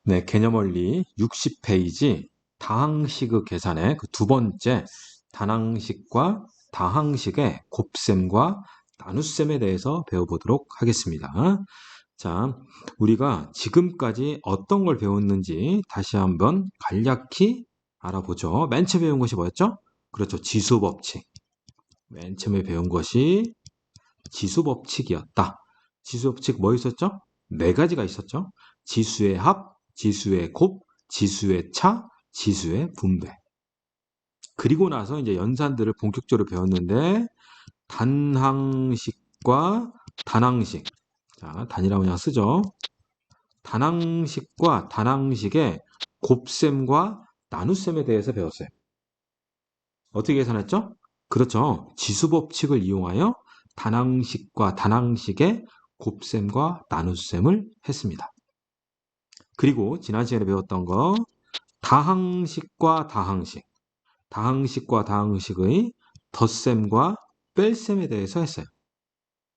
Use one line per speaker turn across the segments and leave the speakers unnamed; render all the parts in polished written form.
네, 개념원리 60페이지 다항식의 계산의 그 두 번째 단항식과 다항식의 곱셈과 나눗셈에 대해서 배워보도록 하겠습니다. 자, 우리가 지금까지 어떤 걸 배웠는지 다시 한번 간략히 알아보죠. 맨 처음에 배운 것이 뭐였죠? 그렇죠. 지수법칙. 맨 처음에 배운 것이 지수법칙이었다. 지수법칙 뭐 있었죠? 네 가지가 있었죠. 지수의 합, 지수의 곱, 지수의 차, 지수의 분배. 그리고 나서 이제 연산들을 본격적으로 배웠는데 단항식과 단항식. 자, 단이라고 그냥 쓰죠. 단항식과 단항식의 곱셈과 나눗셈에 대해서 배웠어요. 어떻게 계산했죠? 그렇죠. 지수법칙을 이용하여 단항식과 단항식의 곱셈과 나눗셈을 했습니다. 그리고 지난 시간에 배웠던 거 다항식과 다항식, 다항식과 다항식의 덧셈과 뺄셈에 대해서 했어요.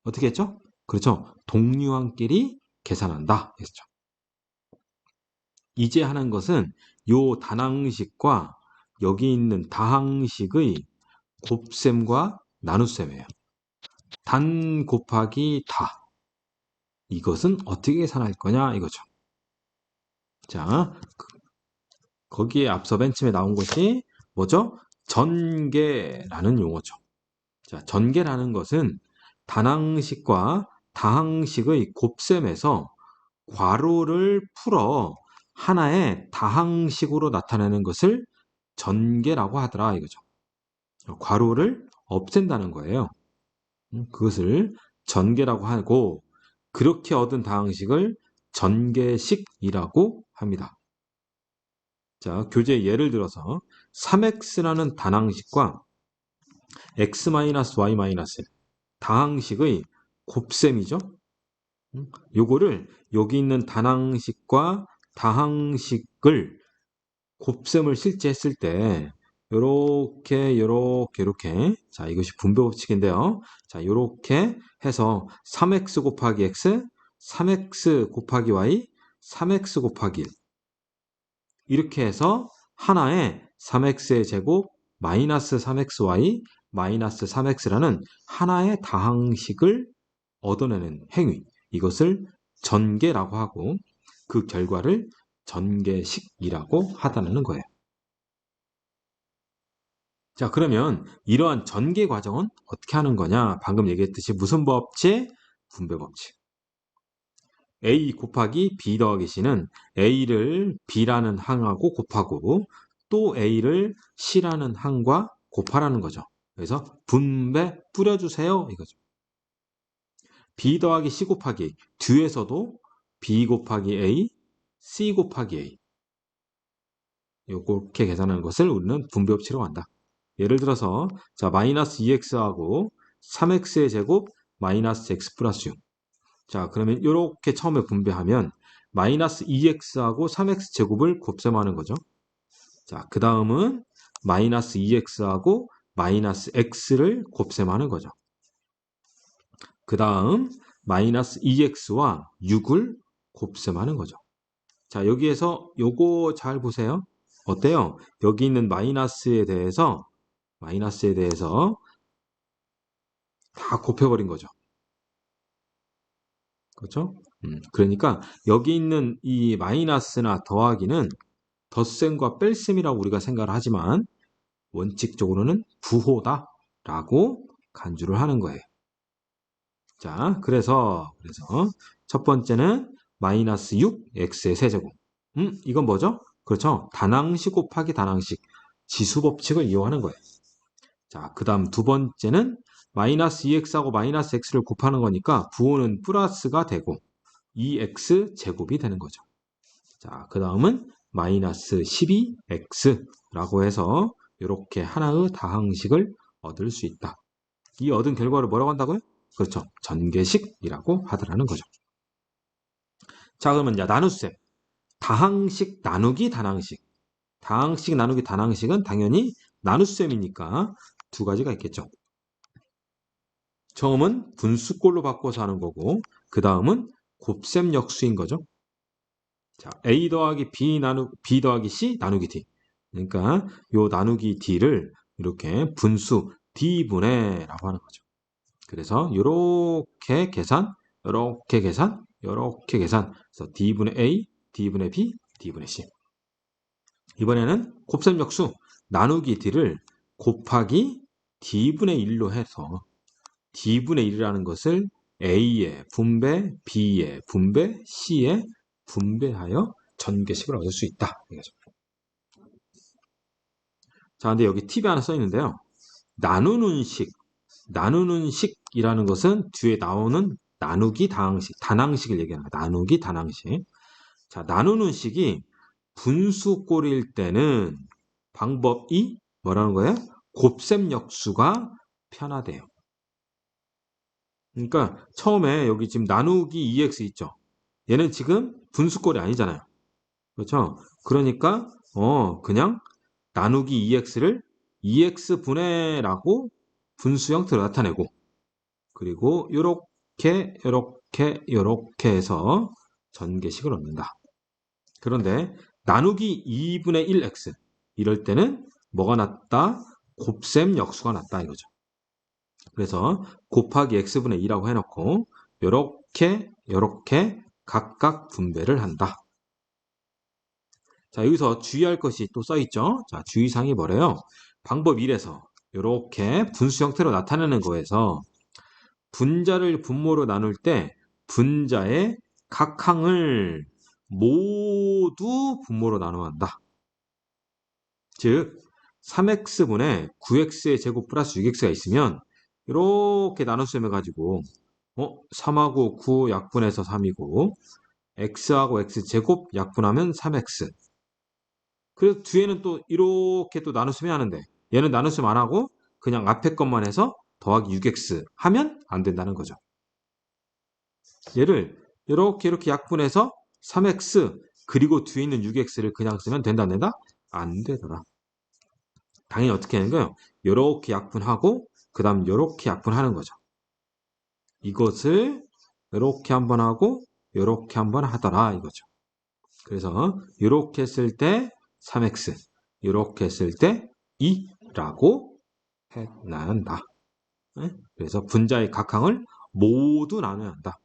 어떻게 했죠? 그렇죠. 동류항끼리 계산한다 했죠. 이제 하는 것은 요 단항식과 여기 있는 다항식의 곱셈과 나눗셈이에요. 단 곱하기 다. 이것은 어떻게 계산할 거냐 이거죠. 자, 거기에 앞서 맨 처음에 나온 것이 뭐죠? 전개라는 용어죠. 자, 전개라는 것은 단항식과 다항식의 곱셈에서 괄호를 풀어 하나의 다항식으로 나타내는 것을 전개라고 하더라 이거죠. 괄호를 없앤다는 거예요. 그것을 전개라고 하고 그렇게 얻은 다항식을 전개식이라고 합니다. 자, 교재 예를 들어서 3x라는 단항식과 x-y-1 다항식의 곱셈이죠. 요거를 여기 있는 단항식과 다항식을 곱셈을 실제했을 때 요렇게 자, 이것이 분배 법칙인데요. 자, 요렇게 해서 3x 곱하기 x, 3x 곱하기 y, 3x 곱하기 1 이렇게 해서 하나의 3x의 제곱 마이너스 3xy 마이너스 3x라는 하나의 다항식을 얻어내는 행위, 이것을 전개라고 하고 그 결과를 전개식이라고 하다는 거예요. 자, 그러면 이러한 전개 과정은 어떻게 하는 거냐? 방금 얘기했듯이 무슨 법칙? 분배 법칙. A 곱하기 B 더하기 C는 A를 B라는 항하고 곱하고 또 A를 C라는 항과 곱하라는 거죠. 그래서 분배 뿌려주세요 이거죠. B 더하기 C 곱하기 뒤에서도 B 곱하기 A, C 곱하기 A 이렇게 계산하는 것을 우리는 분배 법칙이라고 한다. 예를 들어서 자 마이너스 2x하고 3x의 제곱 마이너스 x 플러스 6. 자 그러면 이렇게 처음에 분배하면 마이너스 2x하고 3x 제곱을 곱셈하는 거죠. 자 그 다음은 마이너스 2x하고 마이너스 x를 곱셈하는 거죠. 그 다음 마이너스 2x와 6을 곱셈하는 거죠. 자 여기에서 요거 잘 보세요. 어때요? 여기 있는 마이너스에 대해서 다 곱해버린 거죠. 그렇죠? 그러니까 여기 있는 이 마이너스나 더하기는 덧셈과 뺄셈이라고 우리가 생각을 하지만 원칙적으로는 부호다라고 간주를 하는 거예요. 자, 그래서 첫 번째는 마이너스 6x의 세제곱. 이건 뭐죠? 그렇죠? 단항식 곱하기 단항식 지수법칙을 이용하는 거예요. 자, 그 다음 두 번째는 마이너스 2x하고 마이너스 x를 곱하는 거니까 부호는 플러스가 되고 2x 제곱이 되는 거죠. 자, 그 다음은 마이너스 12x라고 해서 이렇게 하나의 다항식을 얻을 수 있다. 이 얻은 결과를 뭐라고 한다고요? 그렇죠. 전개식이라고 하더라는 거죠. 자, 그러면 이제 나눗셈. 다항식 나누기 단항식. 다항식 나누기 단항식은 당연히 나눗셈이니까 두 가지가 있겠죠. 처음은 분수꼴로 바꿔서 하는 거고 그 다음은 곱셈 역수인 거죠. 자, A 더하기 B 더하기 C 나누기 D. 그러니까 요 나누기 D를 이렇게 분수 D분해라고 하는 거죠. 그래서 요렇게 계산, 요렇게 계산, 요렇게 계산. 그래서 D분의 A, D분의 B, D분의 C. 이번에는 곱셈역수 나누기 D를 곱하기 D분의 1로 해서 D분의 1이라는 것을 A의 분배, B의 분배, C의 분배하여 전개식을 얻을 수 있다. 자, 근데 여기 팁이 하나 써 있는데요. 나누는 식이라는 것은 뒤에 나오는 나누기 단항식을 얘기하는 거예요. 나누기 단항식. 자, 나누는 식이 분수꼴일 때는 방법이 뭐라는 거예요? 곱셈역수가 편하대요. 그러니까 처음에 여기 지금 나누기 2x 있죠? 얘는 지금 분수꼴이 아니잖아요. 그렇죠? 그러니까 그냥 나누기 2x를 2x분해라고 분수 형태로 나타내고 그리고 요렇게 해서 전개식을 얻는다. 그런데 나누기 2분의 1x 이럴 때는 뭐가 났다? 곱셈 역수가 났다 이거죠. 그래서 곱하기 x분의 2라고 해놓고 요렇게 각각 분배를 한다. 자, 여기서 주의할 것이 또 써있죠. 자, 주의사항이 뭐래요? 방법 1에서 이렇게 분수 형태로 나타내는 거에서 분자를 분모로 나눌 때 분자의 각 항을 모두 분모로 나눠야 한다. 즉 3x분의 9x의 제곱 플러스 6x가 있으면 이렇게 나눗셈 해가지고 3하고 9 약분해서 3이고 x하고 x제곱 약분하면 3x. 그래서 뒤에는 또 이렇게 또 나눗셈이 하는데 얘는 나눗셈 안 하고 그냥 앞에 것만 해서 더하기 6x 하면 안 된다는 거죠. 얘를 이렇게 약분해서 3x 그리고 뒤에 있는 6x를 그냥 쓰면 된다 안 된다? 안 되더라. 당연히 어떻게 하는 거예요? 이렇게 약분하고 그 다음 이렇게 약분하는 거죠. 이것을 이렇게 한번 하고 이렇게 한번 하더라 이거죠. 그래서 이렇게 했을 때 3x 이렇게 했을 때 2라고 해놔야 한다. 그래서 분자의 각항을 모두 나눠야 한다.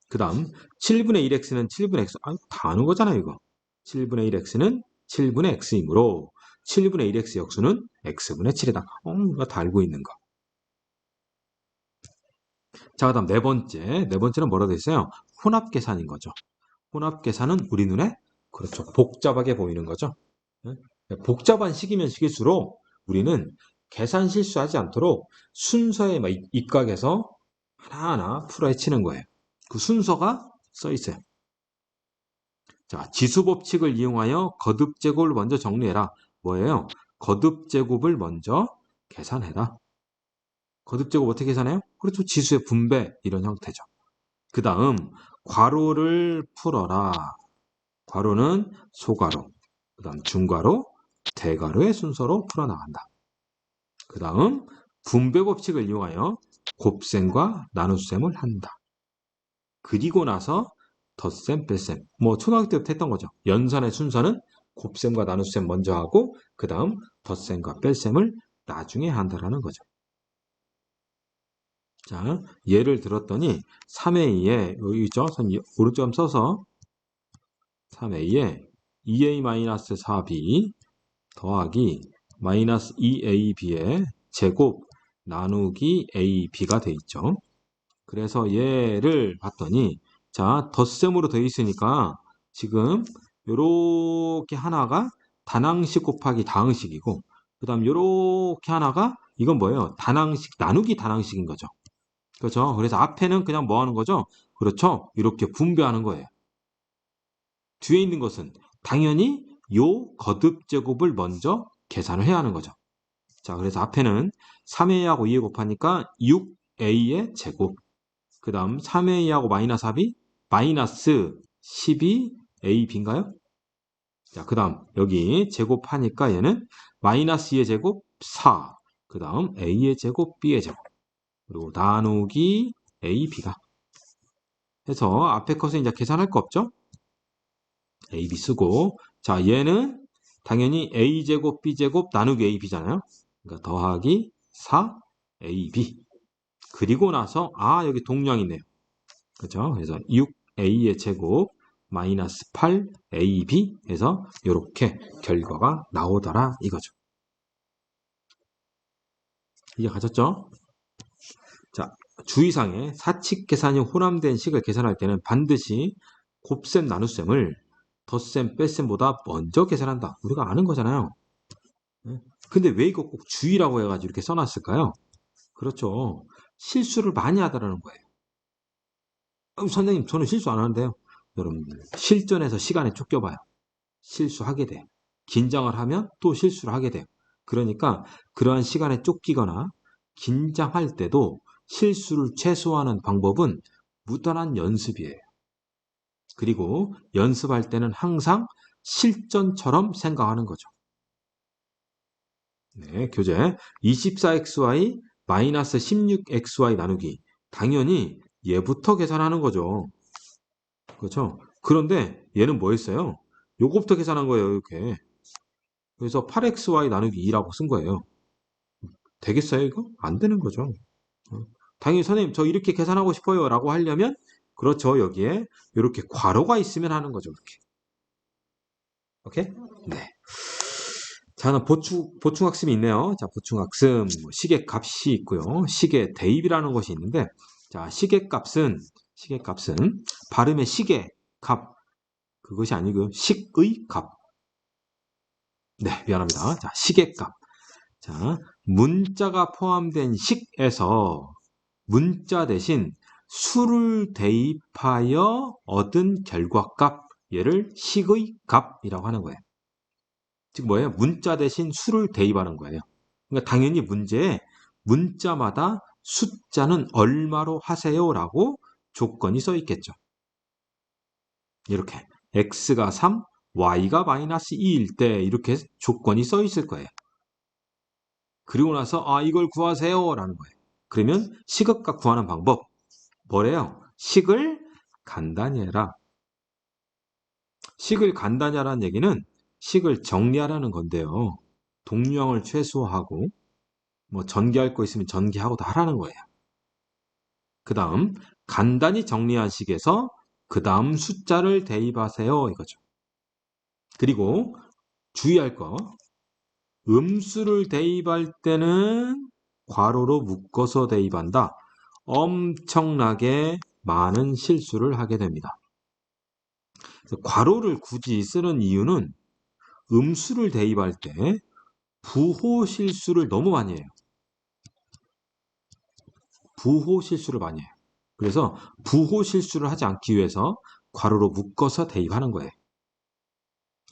그 다음 7분의 1x는 7분의 x 다 아는 거잖아요 이거. 7분의 1x는 7분의 x이므로 7분의 1x 역수는 x분의 7이다. 이거 다 알고 있는 거. 자, 그 다음 네 번째는 뭐라고 되어 있어요? 혼합계산인 거죠. 혼합계산은 우리 눈에 그렇죠. 복잡하게 보이는 거죠. 복잡한 식이면 식일수록 우리는 계산 실수하지 않도록 순서에 입각해서 하나하나 풀어헤치는 거예요. 그 순서가 써 있어요. 자, 지수법칙을 이용하여 거듭제곱을 먼저 정리해라. 뭐예요? 거듭제곱을 먼저 계산해라. 거듭제곱 어떻게 계산해요? 그렇죠. 지수의 분배 이런 형태죠. 그 다음 괄호를 풀어라. 괄호는 소괄호, 그 다음 중괄호, 대괄호의 순서로 풀어나간다. 그 다음 분배법칙을 이용하여 곱셈과 나눗셈을 한다. 그리고 나서 덧셈, 뺄셈. 초등학교 때부터 했던 거죠. 연산의 순서는 곱셈과 나눗셈 먼저 하고 그 다음 덧셈과 뺄셈을 나중에 한다라는 거죠. 자, 예를 들었더니 3의 2에 여기 있죠? 오른쪽 점 써서 3a에 2a-4b 더하기 마이너스 2ab의 제곱 나누기 ab가 돼 있죠. 그래서 얘를 봤더니 자, 덧셈으로 되어 있으니까 지금 요렇게 하나가 단항식 곱하기 다항식이고 그 다음 요렇게 하나가 이건 뭐예요? 단항식, 나누기 단항식인 거죠. 그렇죠? 그래서 앞에는 그냥 뭐 하는 거죠? 그렇죠? 이렇게 분배하는 거예요. 뒤에 있는 것은 당연히 요 거듭제곱을 먼저 계산을 해야 하는 거죠. 자, 그래서 앞에는 3a하고 2에 곱하니까 6a의 제곱. 그 다음 3a하고 마이너스 4b, 마이너스 12ab인가요? 자, 그 다음 여기 제곱하니까 얘는 마이너스 2의 제곱 4. 그 다음 a의 제곱, b의 제곱. 그리고 나누기 ab가. 해서 앞에 것은 이제 계산할 거 없죠? AB 쓰고, 자, 얘는 당연히 A제곱 B제곱 나누기 AB잖아요. 그러니까 더하기 4AB. 그리고 나서, 여기 동량 있네요. 그죠? 그래서 6A의 제곱 마이너스 8AB 해서 이렇게 결과가 나오더라 이거죠. 이해 가셨죠? 자, 주의사항에 사칙 계산이 혼합된 식을 계산할 때는 반드시 곱셈 나눗셈을 덧셈 뺄셈보다 먼저 계산한다. 우리가 아는 거잖아요. 근데 왜 이거 꼭 주의라고 해가지고 이렇게 써놨을까요? 그렇죠. 실수를 많이 하더라는 거예요. 선생님, 저는 실수 안 하는데요. 여러분들, 실전에서 시간에 쫓겨봐요. 실수하게 돼. 긴장을 하면 또 실수를 하게 돼요. 그러니까 그러한 시간에 쫓기거나 긴장할 때도 실수를 최소화하는 방법은 무던한 연습이에요. 그리고 연습할 때는 항상 실전처럼 생각하는 거죠. 네, 교재 24xy 마이너스 16xy 나누기. 당연히 얘부터 계산하는 거죠. 그렇죠? 그런데 얘는 뭐 했어요? 요거부터 계산한 거예요, 이렇게. 그래서 8xy 나누기 2라고 쓴 거예요. 되겠어요, 이거? 안 되는 거죠. 당연히 선생님, 저 이렇게 계산하고 싶어요. 라고 하려면, 그렇죠. 여기에 이렇게 괄호가 있으면 하는 거죠. 이렇게. 오케이? 네. 자, 보충학습이 있네요. 자, 보충학습. 시계 값이 있고요. 시계 대입이라는 것이 있는데, 자, 시계값은 발음의 시계 값, 그것이 아니고요. 식의 값. 네, 미안합니다. 자, 시계값. 자, 문자가 포함된 식에서 문자 대신 수를 대입하여 얻은 결과값, 얘를 식의 값이라고 하는 거예요. 즉 뭐예요? 문자 대신 수를 대입하는 거예요. 그러니까 당연히 문제에 문자마다 숫자는 얼마로 하세요라고 조건이 써 있겠죠. 이렇게 x가 3, y가 마이너스 2일 때 이렇게 조건이 써 있을 거예요. 그리고 나서 이걸 구하세요라는 거예요. 그러면 식값 구하는 방법 뭐래요? 식을 간단히 해라. 식을 간단히 하라는 얘기는 식을 정리하라는 건데요. 동량을 최소화하고 뭐 전개할 거 있으면 전개하고 다 하라는 거예요. 그 다음 간단히 정리한 식에서 그 다음 숫자를 대입하세요 이거죠. 그리고 주의할 거 음수를 대입할 때는 괄호로 묶어서 대입한다. 엄청나게 많은 실수를 하게 됩니다. 괄호를 굳이 쓰는 이유는 음수를 대입할 때 부호 실수를 너무 많이 해요. 부호 실수를 많이 해요. 그래서 부호 실수를 하지 않기 위해서 괄호로 묶어서 대입하는 거예요.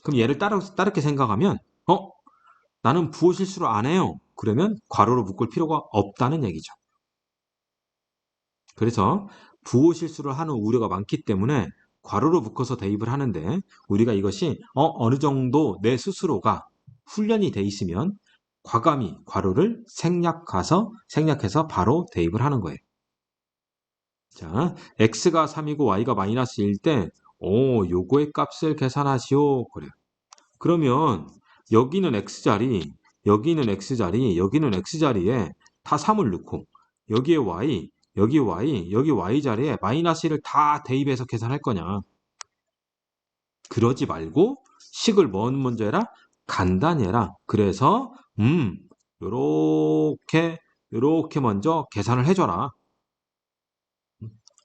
그럼 얘를 따르게 생각하면 나는 부호 실수를 안 해요. 그러면 괄호로 묶을 필요가 없다는 얘기죠. 그래서 부호 실수를 하는 우려가 많기 때문에 괄호로 묶어서 대입을 하는데 우리가 이것이 어느 정도 내 스스로가 훈련이 돼 있으면 과감히 괄호를 생략해서 바로 대입을 하는 거예요. 자, x가 3이고 y가 마이너스 1일 때 요거의 값을 계산하시오. 그래요. 그러면 여기는 x자리, 여기는 x자리, 여기는 x자리에 다 3을 넣고 여기에 y, 여기 y, 여기 y자리에 마이너스 1을 다 대입해서 계산할 거냐. 그러지 말고 식을 먼저 해라? 간단히 해라. 그래서 요렇게 먼저 계산을 해줘라.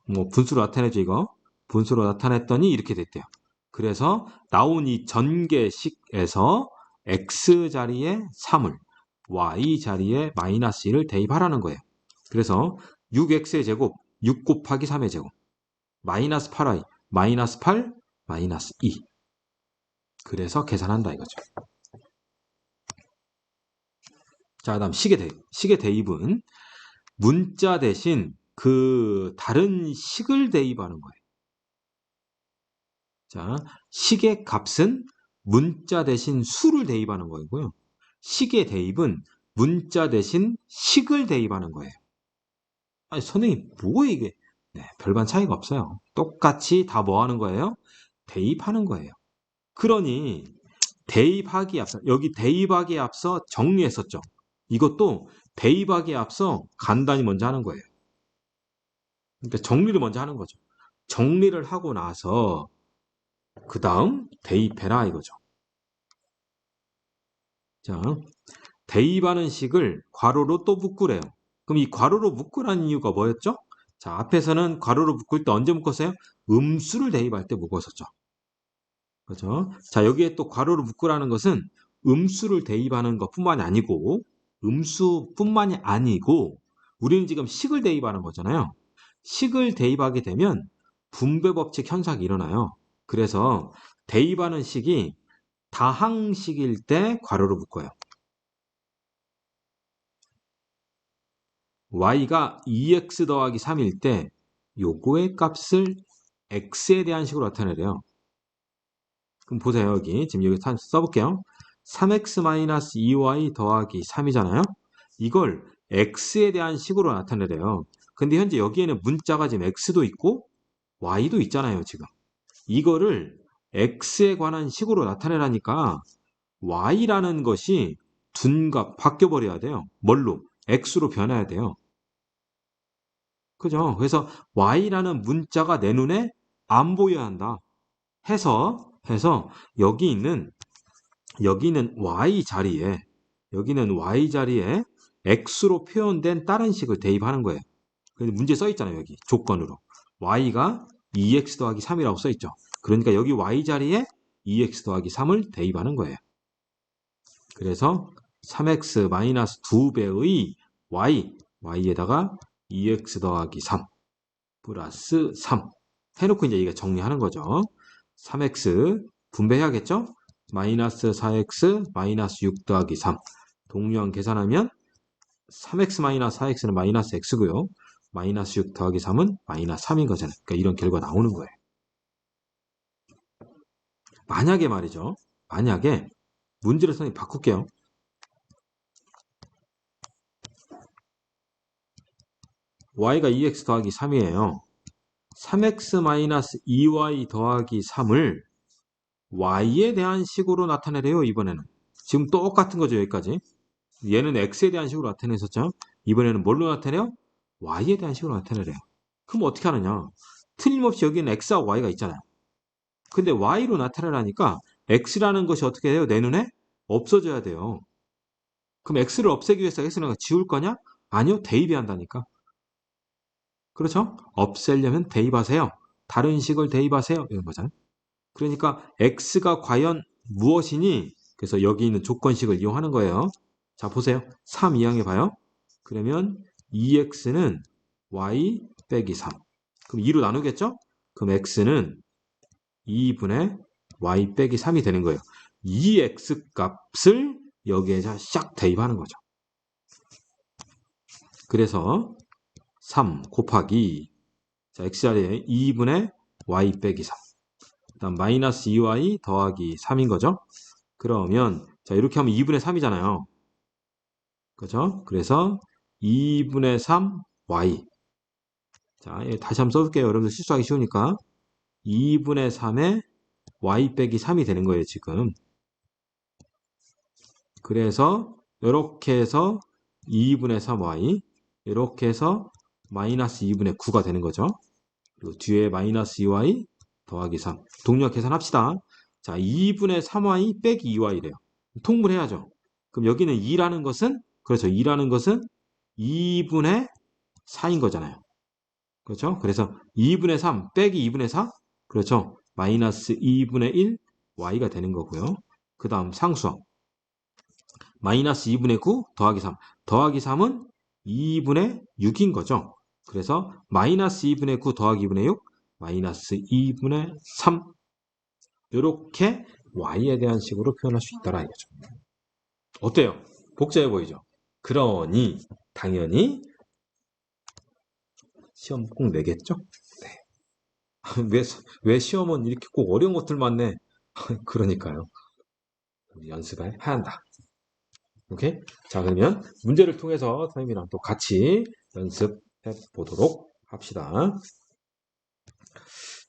뭐 분수로 나타내죠 이거. 분수로 나타냈더니 이렇게 됐대요. 그래서 나온 이 전개식에서 x자리에 3을 y자리에 마이너스 1을 대입하라는 거예요. 그래서 6x의 제곱 6 곱하기 3의 제곱 마이너스 8y 마이너스 8 마이너스 2 그래서 계산한다 이거죠. 자, 다음 식의 대입은 문자 대신 그 다른 식을 대입하는 거예요. 자, 식의 값은 문자 대신 수를 대입하는 거고요. 식의 대입은 문자 대신 식을 대입하는 거예요. 아니, 선생님, 뭐예요 이게? 네, 별반 차이가 없어요. 똑같이 다 뭐 하는 거예요? 대입하는 거예요. 그러니 대입하기에 앞서 여기 대입하기에 앞서 정리했었죠. 이것도 대입하기에 앞서 간단히 먼저 하는 거예요. 그러니까 정리를 먼저 하는 거죠. 정리를 하고 나서 그 다음 대입해라 이거죠. 자, 대입하는 식을 괄호로 또 묶으래요. 그럼 이 괄호로 묶으라는 이유가 뭐였죠? 자, 앞에서는 괄호로 묶을 때 언제 묶었어요? 음수를 대입할 때 묶었었죠. 그렇죠? 자, 여기에 또 괄호로 묶으라는 것은 음수를 대입하는 것뿐만이 아니고 음수뿐만이 아니고 우리는 지금 식을 대입하는 거잖아요. 식을 대입하게 되면 분배 법칙 현상이 일어나요. 그래서 대입하는 식이 다항식일 때 괄호로 묶어요. y가 2x 더하기 3일 때 요거의 값을 x에 대한 식으로 나타내래요. 그럼 보세요. 여기 지금 여기 써볼게요. 3x-2y 더하기 3이잖아요. 이걸 x에 대한 식으로 나타내래요. 근데 현재 여기에는 문자가 지금 x도 있고 y도 있잖아요. 지금 이거를 x에 관한 식으로 나타내라니까 y라는 것이 둔값 바뀌어버려야 돼요. 뭘로? x로 변해야 돼요. 그죠? 그래서 y라는 문자가 내 눈에 안 보여야 한다. 해서 여기는 y 자리에 x로 표현된 다른 식을 대입하는 거예요. 근데 문제 써 있잖아요. 여기 조건으로 y가 2x 더하기 3이라고 써 있죠. 그러니까 여기 y 자리에 2x 더하기 3을 대입하는 거예요. 그래서 3x 마이너스 2배의 y에다가 2x 더하기 3 플러스 3 해놓고 이제 이게 정리하는 거죠. 3x 분배해야겠죠? 마이너스 4x 마이너스 6 더하기 3 동류항 계산하면 3x 마이너스 4x는 마이너스 x고요. 마이너스 6 더하기 3은 마이너스 3인 거잖아요. 그러니까 이런 결과 나오는 거예요. 만약에 말이죠. 만약에 문제를 선생님 바꿀게요. y가 2x 더하기 3이에요. 3x-2y 더하기 3을 y에 대한 식으로 나타내래요. 이번에는. 지금 똑같은 거죠. 여기까지. 얘는 x에 대한 식으로 나타냈었죠. 이번에는 뭘로 나타내요? y에 대한 식으로 나타내래요. 그럼 어떻게 하느냐? 틀림없이 여기는 x하고 y가 있잖아요. 근데 y로 나타내라니까 x라는 것이 어떻게 돼요? 내 눈에 없어져야 돼요. 그럼 x를 없애기 위해서 x는 지울 거냐? 아니요. 대입해야 한다니까. 그렇죠? 없애려면 대입하세요. 다른 식을 대입하세요. 이런 거잖아요. 그러니까 x가 과연 무엇이니? 그래서 여기 있는 조건식을 이용하는 거예요. 자, 보세요. 3 이항해 봐요. 그러면 2x는 y 빼기 3. 그럼 2로 나누겠죠? 그럼 x는 2분의 y 빼기 3이 되는 거예요. 이 x 값을 여기에 샥 대입하는 거죠. 그래서 3 곱하기 자, x자리에 2분의 y 빼기 3. 그다음 마이너스 2y 더하기 3인 거죠. 그러면 자 이렇게 하면 2분의 3이잖아요. 그죠? 그래서 2분의 3y 자 다시 한번 써볼게요. 여러분들 실수하기 쉬우니까 2분의 3에 y 빼기 3이 되는 거예요. 지금. 그래서 이렇게 해서 2분의 3y 이렇게 해서 마이너스 2분의 9가 되는 거죠. 그리고 뒤에 마이너스 2y 더하기 3. 동력 계산합시다. 자, 2분의 3y 빼기 2y래요. 통분해야죠. 그럼 여기는 2라는 것은 그렇죠. 2라는 것은 2분의 4인 거잖아요. 그렇죠? 그래서 2분의 3 빼기 2분의 4 그렇죠. 마이너스 2분의 1 y가 되는 거고요. 그 다음 상수항 마이너스 2분의 9 더하기 3 더하기 3은 2분의 6인 거죠. 그래서 마이너스 2분의 9 더하기 2분의 6 마이너스 2분의 3 이렇게 y에 대한 식으로 표현할 수 있다라 이거죠. 어때요? 복잡해 보이죠? 그러니 당연히 시험 꼭 내겠죠? 네. 왜 시험은 이렇게 꼭 어려운 것들만 내? 그러니까요. 연습해야 한다. 오케이? 자, 그러면 문제를 통해서 선생님이랑 또 같이 연습해 보도록 합시다.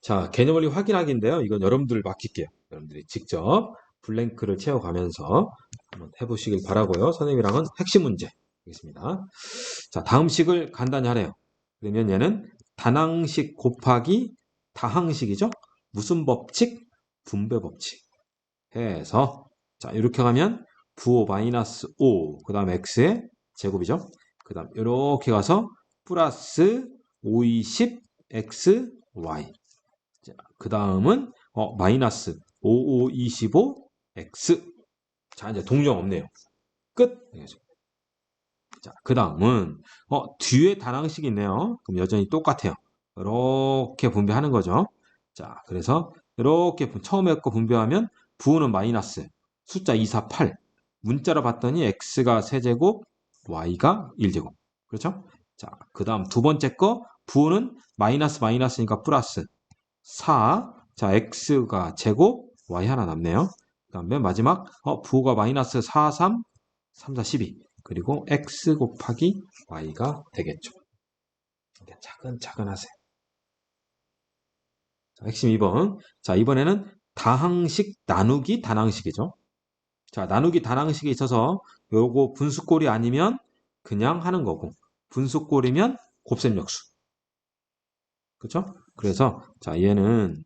자, 개념 원리 확인하기인데요. 이건 여러분들 맡길게요. 여러분들이 직접 블랭크를 채워가면서 한번 해보시길 바라고요. 선생님이랑은 핵심 문제 되겠습니다. 자, 다음 식을 간단히 하래요. 그러면 얘는 단항식 곱하기 다항식이죠. 무슨 법칙? 분배 법칙. 해서 자 이렇게 가면 부호 마이너스 5, 그 다음 x의 제곱이죠. 그 다음 이렇게 가서 플러스 5, 20 x, y. 그 다음은 마이너스 5, 5, 25 x. 자 이제 동정 없네요. 끝. 자, 그 다음은 뒤에 단항식이 있네요. 그럼 여전히 똑같아요. 이렇게 분배하는 거죠. 자, 그래서 이렇게 처음에 거 분배하면 부호는 마이너스 숫자 2, 4, 8 문자로 봤더니 x가 세제곱 y가 1제곱 그렇죠? 자, 그 다음 두 번째 거 부호는 마이너스 마이너스니까 플러스 4. 자, x가 제곱 y 하나 남네요. 그 다음 맨 마지막 부호가 마이너스 4, 3, 3, 4, 12 그리고 x 곱하기 y가 되겠죠. 차근차근 하세요. 자, 핵심 2번. 자, 이번에는 다항식 나누기 단항식이죠. 자, 나누기 단항식에 있어서 요거 분수꼴이 아니면 그냥 하는 거고 분수꼴이면 곱셈역수. 그렇죠? 그래서 자, 얘는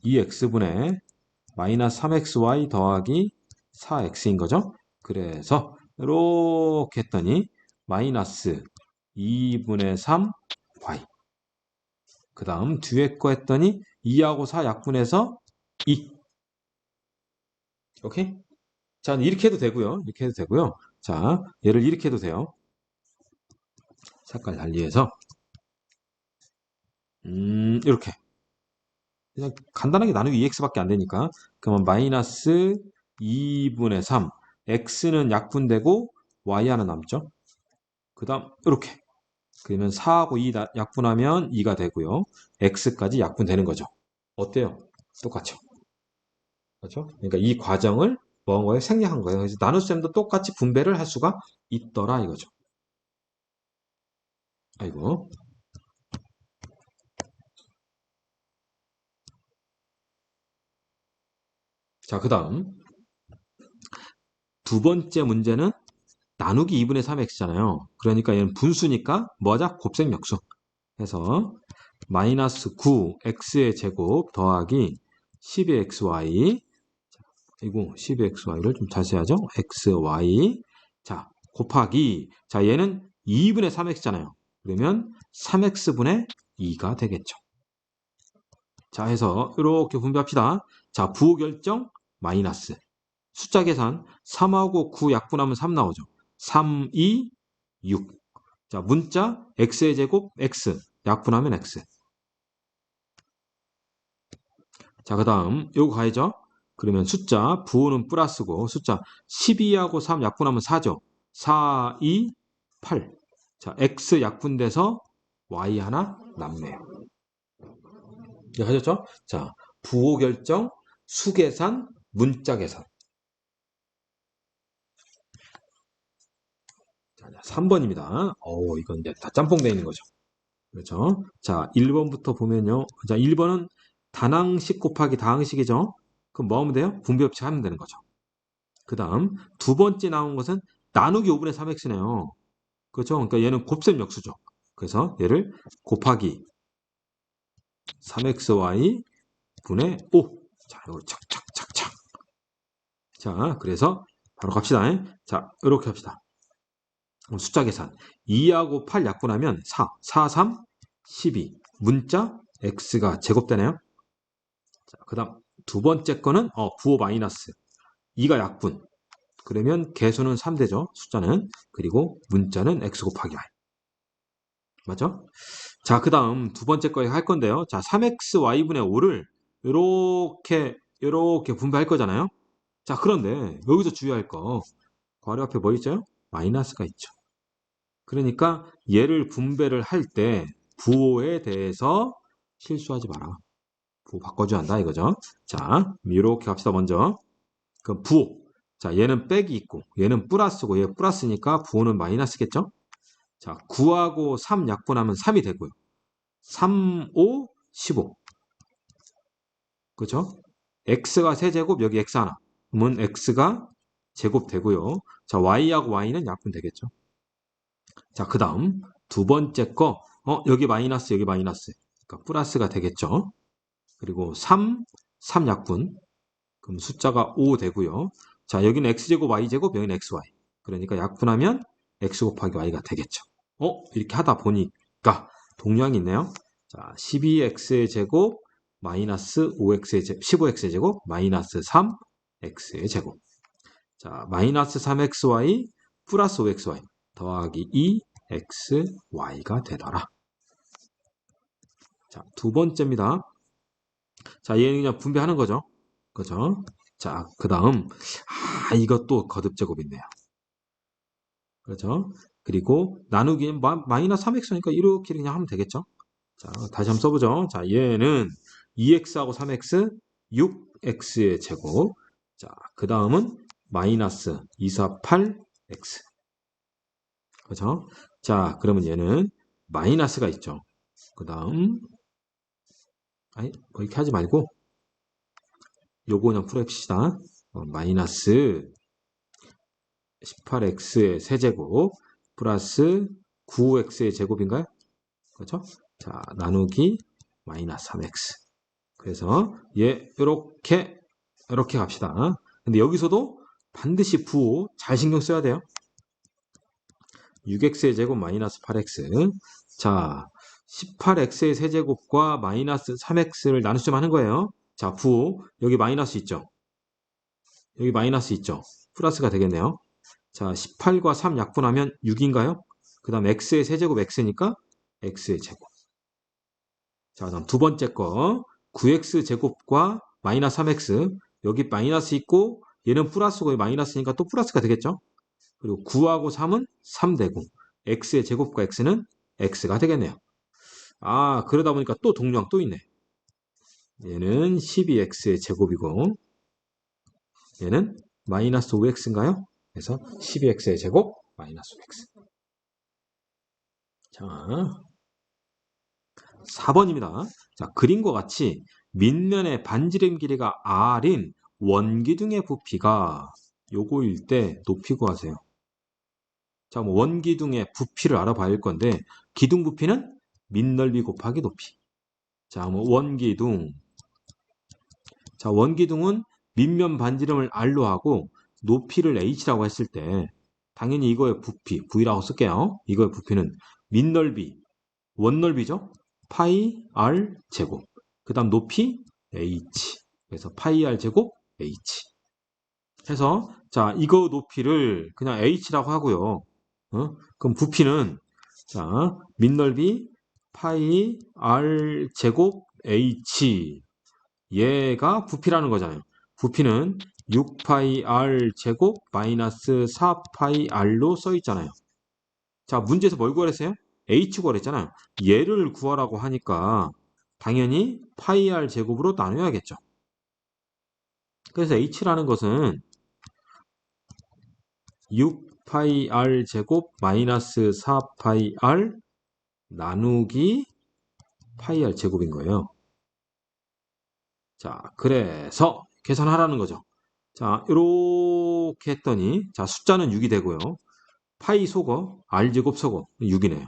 2x분의 마이너스 3xy 더하기 4x인 거죠. 그래서 이렇게 했더니 마이너스 2분의 3y. 그 다음 뒤에 거 했더니 2하고 4 약분해서 2. 오케이? 자, 이렇게 해도 되고요. 이렇게 해도 되고요. 자, 얘를 이렇게 해도 돼요. 색깔 달리해서 이렇게 그냥 간단하게 나누기 2x밖에 안 되니까 그러면 마이너스 2분의 3 x는 약분되고 y 하나 남죠. 그 다음 이렇게 그러면 4하고 2 약분하면 2가 되고요. x까지 약분되는 거죠. 어때요? 똑같죠? 그렇죠? 그러니까 이 과정을 뭐한 거예요? 생략한 거예요. 그래서 나눗셈도 똑같이 분배를 할 수가 있더라 이거죠. 아이고. 자, 그 다음 두 번째 문제는 나누기 2분의 3x잖아요. 그러니까 얘는 분수니까 뭐자? 곱셈역수. 해서 마이너스 9x의 제곱 더하기 12xy 그리고 12xy를 좀 다시 하죠. xy 자 곱하기 자 얘는 2분의 3x잖아요. 그러면 3x분의 2가 되겠죠. 자 해서 이렇게 분배합시다. 자 부호 결정 마이너스 숫자 계산 3하고 9 약분하면 3 나오죠. 3, 2, 6. 자 문자 x의 제곱 x 약분하면 x. 자 그 다음 요거 가야죠. 그러면 숫자 부호는 플러스고 숫자 12하고 3 약분하면 4죠. 4, 2, 8. 자 x 약분돼서 y 하나 남네요. 네, 하셨죠? 자 부호 결정, 수계산, 문자 계산. 자, 3번입니다. 이건 이제 다 짬뽕 되어 있는 거죠. 그렇죠? 자, 1번부터 보면요. 자, 1번은 단항식 곱하기 다항식이죠. 그럼 뭐 하면 돼요? 분배법칙 하면 되는 거죠. 그 다음 두 번째 나온 것은 나누기 5분의 3x네요. 그렇죠? 그러니까 얘는 곱셈 역수죠. 그래서 얘를 곱하기 3xy 분의 5. 자, 이거 착착착착. 자, 그래서 바로 갑시다. 자, 이렇게 합시다. 숫자 계산. 2하고 8 약분하면 4. 4, 3, 12. 문자 x가 제곱되네요. 자, 그 다음 두 번째 거는 부호 마이너스. 2가 약분. 그러면 개수는 3되죠. 숫자는. 그리고 문자는 x 곱하기 y. 맞죠? 자, 그 다음 두 번째 거에 할 건데요. 자, 3xy분의 5를 이렇게 분배할 거잖아요. 자, 그런데 여기서 주의할 거 괄호 앞에 뭐 있죠? 마이너스가 있죠. 그러니까 얘를 분배를 할 때 부호에 대해서 실수하지 마라. 부호 바꿔줘야 한다 이거죠. 자, 이렇게 갑시다 먼저. 그럼 부호. 자, 얘는 빽이 있고 얘는 플러스고 얘 플러스니까 부호는 마이너스겠죠? 자, 9하고 3 약분하면 3이 되고요. 3, 5, 15. 그죠? x가 세제곱, 여기 x 하나. 그러면 x가 제곱 되고요. 자, y하고 y는 약분 되겠죠. 자, 그 다음 두 번째 거, 여기 마이너스, 여기 마이너스. 그러니까 플러스가 되겠죠. 그리고 3 약분. 그럼 숫자가 5 되고요. 자, 여기는 x제곱, y제곱, 여기는 xy. 그러니까 약분하면 x 곱하기 y가 되겠죠. 이렇게 하다 보니까 동량이 있네요. 자, 12x의 제곱 마이너스 5x의 제곱, 15x의 제곱 마이너스 3x의 제곱. 자, 마이너스 3xy 플러스 5xy 더하기 2xy가 되더라. 자, 두 번째입니다. 자, 얘는 그냥 분배하는 거죠. 그죠? 자, 그 다음, 이것도 거듭 제곱이네요. 그렇죠? 그리고 나누기 마이너스 3x니까 이렇게 그냥 하면 되겠죠? 자, 다시 한번 써보죠. 자, 얘는 2x하고 3x, 6x의 제곱. 자, 그 다음은 마이너스 2, 4, 8x. 그렇죠? 자, 그러면 얘는 마이너스가 있죠. 그 다음, 뭐 이렇게 하지 말고, 요거 그냥 풀어봅시다. 마이너스 18x의 세제곱 플러스 9x의 제곱인가요? 그렇죠? 자, 나누기 마이너스 3x. 그래서 이렇게 갑시다. 근데 여기서도 반드시 부호 잘 신경 써야 돼요. 6x의 제곱 마이너스 8x. 자, 18x의 세제곱과 마이너스 3x를 나누시면 하는 거예요. 자, 부호 여기 마이너스 있죠? 여기 마이너스 있죠? 플러스가 되겠네요. 자, 18과 3 약분하면 6인가요? 그 다음 x의 세제곱 x니까 x의 제곱. 자, 다음 두 번째 거 9x 제곱과 마이너스 3x. 여기 마이너스 있고 얘는 플러스고 마이너스니까 또 플러스가 되겠죠? 그리고 9하고 3은 3 되고 x의 제곱과 x는 x가 되겠네요. 그러다 보니까 또 동량 또 있네. 얘는 12x의 제곱이고 얘는 마이너스 5x인가요? 그래서 12x의 제곱 마이너스 5x. 자, 4번입니다. 자, 그림과 같이 밑면의 반지름 길이가 r인 원기둥의 부피가 요거일 때 높이 구하세요. 자, 뭐 원기둥의 부피를 알아봐야 할 건데 기둥 부피는 밑넓이 곱하기 높이. 자, 뭐 원기둥. 자, 원기둥은 밑면 반지름을 r로 하고 높이를 h라고 했을 때 당연히 이거의 부피, v라고 쓸게요. 이거의 부피는 밑넓이, 원넓이죠? 파이 r 제곱. 그 다음 높이 h. 그래서 파이 r 제곱 h. 해서 자, 이거 높이를 그냥 h라고 하고요. 그럼 부피는 자, 밑넓이 파이 r 제곱 h. 얘가 부피라는 거잖아요. 부피는 6파이 r 제곱 마이너스 4파이 r로 써 있잖아요. 자, 문제에서 뭘 구하랬어요? h 구하랬잖아요. 얘를 구하라고 하니까 당연히 파이 r 제곱으로 나눠야겠죠. 그래서 h라는 것은 6파이 r 제곱 마이너스 4파이 r 나누기 파이 r 제곱인 거예요. 자, 그래서 계산하라는 거죠. 자, 이렇게 했더니 자, 숫자는 6이 되고요. 파이 속어, r제곱 속어 6이네요.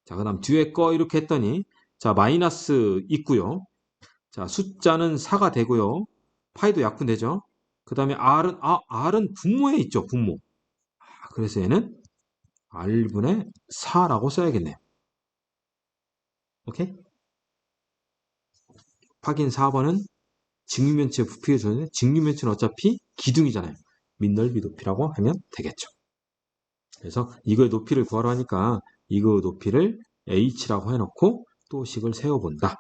자, 그 다음 뒤에 거 이렇게 했더니 자, 마이너스 있고요. 자, 숫자는 4가 되고요. 파이도 약분되죠. 그 다음에 r은 분모에 있죠. 분모. 그래서 얘는 r분의 4라고 써야겠네요. 오케이? 확인 4번은 직육면체 부피의 조는 직육면체는 어차피 기둥이잖아요. 밑넓이 높이라고 하면 되겠죠. 그래서 이거의 높이를 구하러 하니까 이거 높이를 h라고 해놓고 또 식을 세워본다.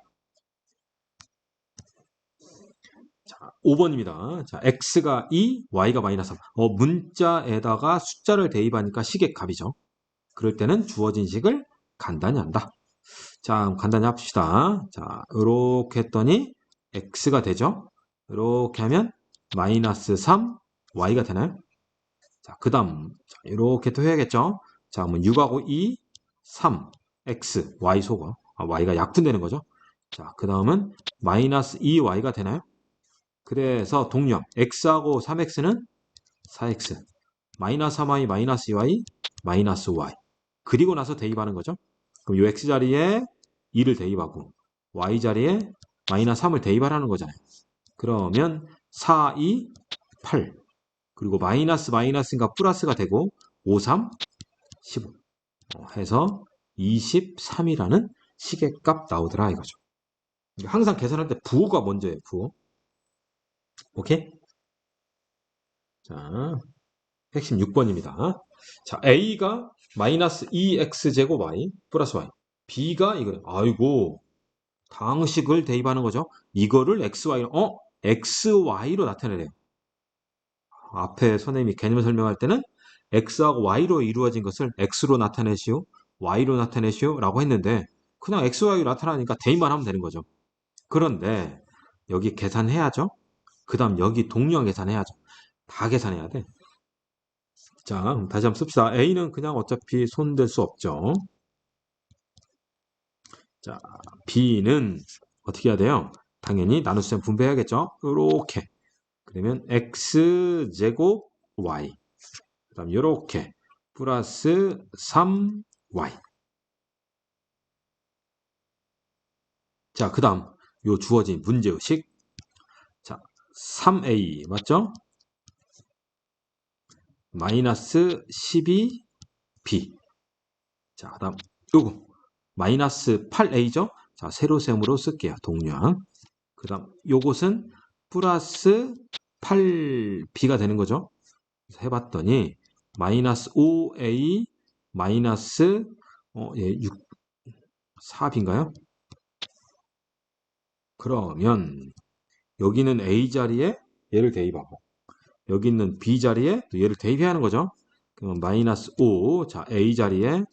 자, 5번입니다. 자, x가 2, y가 마이너스 3. 문자에다가 숫자를 대입하니까 식의 값이죠. 그럴 때는 주어진 식을 간단히 한다. 자, 간단히 합시다. 자, 이렇게 했더니 x가 되죠. 이렇게 하면 마이너스 3, y가 되나요? 자, 그 다음 이렇게 또 해야겠죠. 자, 그러면 6하고 2, 3, x, y 속어. y가 약분되는 거죠. 자, 그 다음은 마이너스 2y가 되나요? 그래서 동력 x하고 3x는 4x, 마이너스 3y, 마이너스 2y, 마이너스 5y. 그리고 나서 대입하는 거죠. 그럼 이 x자리에 2를 대입하고 y자리에 마이너스 3을 대입하라는 거잖아요. 그러면 4, 2, 8. 그리고 마이너스 마이너스인가 플러스가 되고 5, 3, 15 해서 23이라는 시계값 나오더라 이거죠. 항상 계산할 때 부호가 먼저예요. 부호. 오케이? 자, 핵심 6번입니다. 자, A가 마이너스 2x제곱 y 플러스 y. B가 이거 아이고 다항식을 대입하는 거죠. 이거를 xy로 나타내래요. 앞에 선생님이 개념을 설명할 때는 x하고 y로 이루어진 것을 x로 나타내시오, y로 나타내시오 라고 했는데 그냥 x, y로 나타나니까 대입만 하면 되는 거죠. 그런데 여기 계산해야죠. 그 다음 여기 동량 계산해야죠. 다 계산해야 돼. 자, 다시 한번 씁시다. A는 그냥 어차피 손댈 수 없죠. 자, B는 어떻게 해야 돼요? 당연히 나눗셈 분배해야겠죠. 이렇게. 그러면 x제곱 y. 그 다음 이렇게 플러스 3y. 자, 그 다음 요 주어진 문제의식. 자, 3a 맞죠? 마이너스 12b. 자, 그 다음 요거 마이너스 8a죠? 자, 세로셈으로 쓸게요. 동량. 그 다음 요것은 플러스 8b가 되는 거죠. 그래서 해봤더니 마이너스 5a 마이너스 4b인가요? 그러면 여기는 a 자리에 얘를 대입하고 여기 있는 b 자리에 또 얘를 대입해야 하는 거죠. 그러면 마이너스 5, 자 a 자리에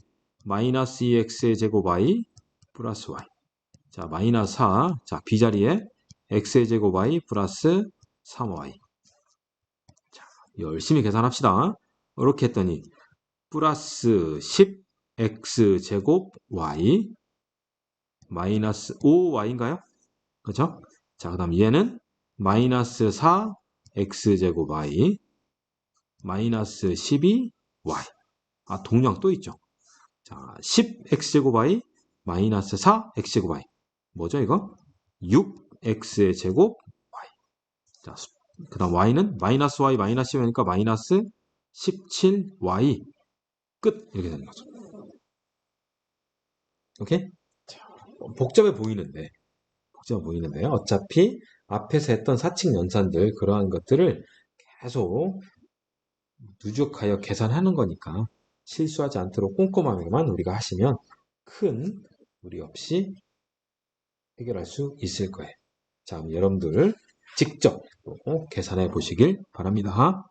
마이너스 2x의 제곱 y 플러스 y. 자 마이너스 4, 자 b 자리에 x의 제곱 y 플러스 3y. 자 열심히 계산합시다. 이렇게 했더니 플러스 10x 제곱 y 마이너스 5y인가요? 그렇죠? 자, 그 다음 얘는 마이너스 4x 제곱 y 마이너스 12y. 아, 동량 또 있죠. 자, 10x 제곱 y 마이너스 4x 제곱 y. 뭐죠, 이거? 6x의 제곱 y. 자, 그 다음 y는 마이너스 y 마이너스 10이니까 마이너스 17y. 끝. 이렇게 되는 거죠. 오케이? 자, 복잡해 보이는데. 어차피 앞에서 했던 사칙 연산들 그러한 것들을 계속 누적하여 계산하는 거니까 실수하지 않도록 꼼꼼하게만 우리가 하시면 큰 무리 없이 해결할 수 있을 거예요. 자, 여러분들 직접 계산해 보시길 바랍니다.